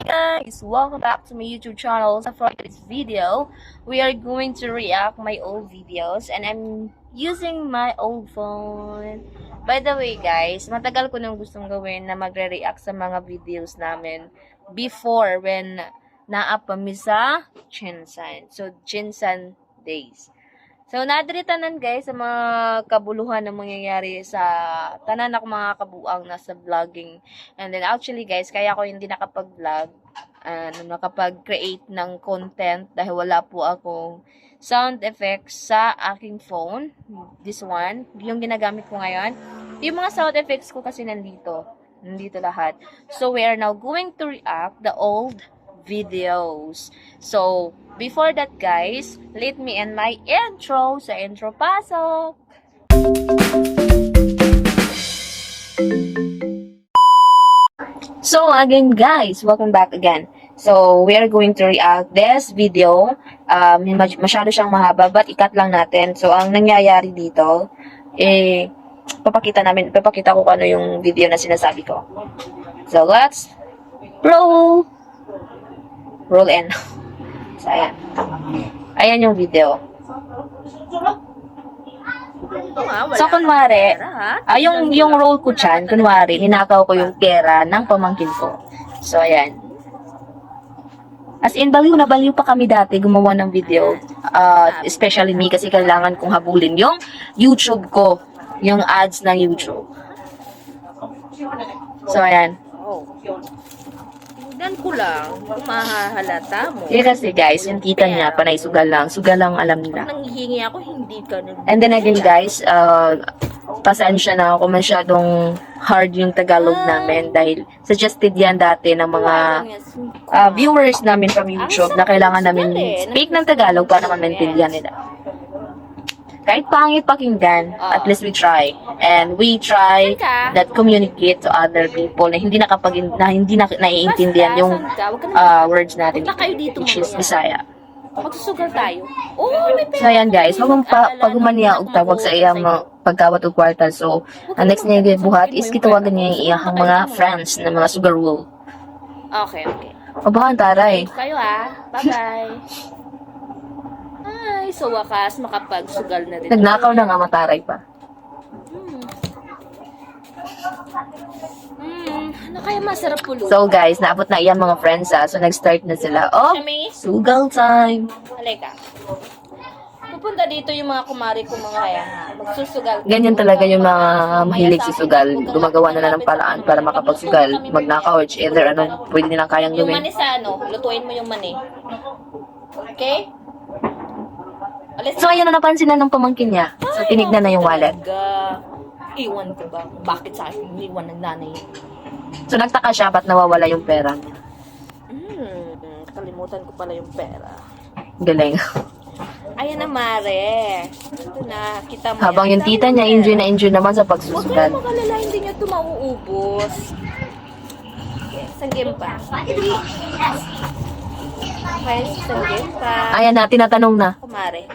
guys! Welcome back to my YouTube channel. So for this video, we are going to react my old videos and I'm using my old phone. By the way guys, matagal ko nang gustong gawin na magre-react sa mga videos namin before when naa pa mi sa Chinsan. So, Chinsan days. So, nadiritanan guys sa mga kabuluhan na mangyayari sa tanan ako mga kabuang nasa vlogging. And then actually guys, kaya ako hindi nakapag-vlog, nakapag-create ng content dahil wala po akong sound effects sa aking phone. This one, yung ginagamit ko ngayon. Yung mga sound effects ko kasi nandito lahat. So, we are now going to react the old videos. So, before that guys, let me end my intro. Sa intro pasok! So, again guys, welcome back again. So, we are going to react this video. Masyado siyang mahaba, but ikat lang natin. So, ang nangyayari dito, papakita ko kung ano yung video na sinasabi ko. So, let's roll! Roll in. So, ayan. Ayan yung video. So, kunwari, yung role ko dyan, kunwari, hinakaw ko yung pera ng pamangkin ko. So, ayan. As in, baliw na baliw pa kami dati gumawa ng video. Especially me, kasi kailangan kong habulin yung YouTube ko. Yung ads ng YouTube. So, ayan. Tignan ko lang kung mahahalata mo. Kasi guys, yung tita niya, panay sugal lang. Sugal lang alam nila. Pag nanghihingi ako, hindi ka nag- And then again guys, pasensya na ako, masyadong hard yung Tagalog namin dahil suggested yan dati ng mga viewers namin from YouTube na kailangan namin speak ng Tagalog para maintindihan nila. Kahit pangit pakinggan, at least we try. And we try that communicate to other people na hindi naiintindihan yung words natin, which is Bisaya. Magsusugal tayo. Oh, may pera. So, ayan guys, pagumaniya og tawag sa iyang pagkawat og kwarta. So, ang next niya yung buhat is kitawagan niya yung iyang mga friends na mga sugarwool. Okay. Mabahan taray. Kayo Bye-bye. Ay, so wakas, makapagsugal na rin. Nagnakaw na nga mataray pa. Ano kaya masarap pulutan? So guys, naabot na iyang mga friends So, nag-start na sila. Oh, sugal time. Halika. Pupunta dito yung mga kumari ko mga kaya. Magsusugal. Ganyan talaga yung mga mahilig sa sugal. Gumagawa na ng paraan para makapagsugal. Magnakaw, either pwede nilang kayang Yung gawin. mani sa lutuin mo yung mani. Okay? So, ayan na napansin na ng pamangkin niya. So, tinignan na yung wallet. Iwan ko ba? Bakit sa akin iwan ng nanay? So, nagtaka siya ba't nawawala yung pera niya. Kalimutan ko pala yung pera. Galing. Ayan na, Mare. Ito na, kita mo Habang yung tita niya, enjoy naman sa Huwag pagsusugal. kayo makalala, hindi niya ito mauubos. Yes, sanggim pa. Okay, sanggim pa. Ayan na, tinatanong na. Kumare.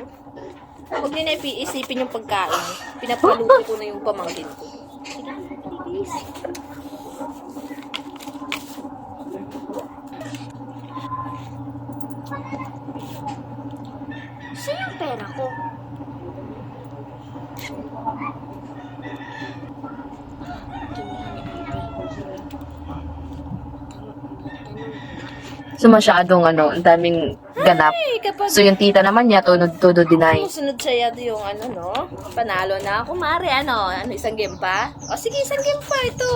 Huwag niyo na isipin yung pagkain. Pinapaluto ko na yung pamangkin ko. Sige, please. Saan yung pera ko? So, masyadong ang daming ganap. So, yung tita naman niya, tunod dinay. Sunod siya yung panalo na. Kumare, isang game pa? O sige, isang game pa ito.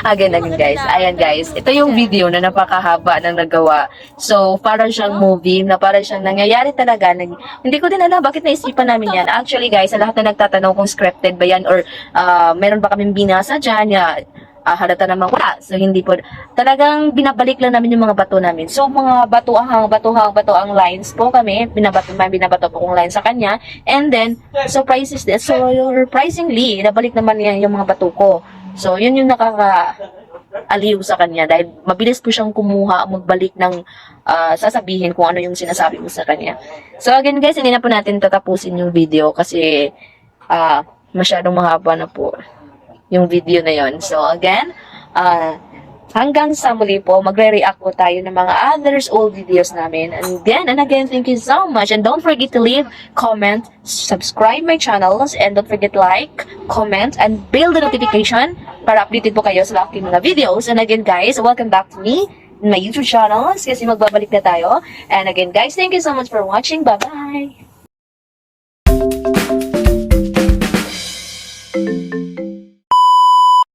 Again guys. Ayan guys. Ito yung video na napakahaba na nagawa. So, parang siyang movie na parang siyang nangyayari talaga. Hindi ko din alam bakit naisipan namin yan. Actually guys, sa lahat na nagtatanong kung scripted ba yan or meron ba kaming binasa dyan halata naman wala. So, hindi po. Talagang binabalik lang namin yung mga bato namin. So, mga batuhang lines po kami. Binabato po kong lines sa kanya. And then, surprisingly, nabalik naman niya yung mga bato ko. So, yun yung nakaka-aliw sa kanya. Dahil mabilis po siyang kumuha, magbalik ng sasabihin kung ano yung sinasabi mo sa kanya. So, again guys, hindi na po natin tatapusin yung video kasi masyadong mahaba na po yung video na yon. So again, hanggang sa muli po, magre-react po tayo ng mga others old videos namin. And again, thank you so much. And don't forget to leave, comment, subscribe my channels, and don't forget like, comment, and bell the notification para updated po kayo sa aking mga videos. And again, guys, welcome back to me in my YouTube channels kasi magbabalik na tayo. And again, guys, thank you so much for watching. Bye-bye!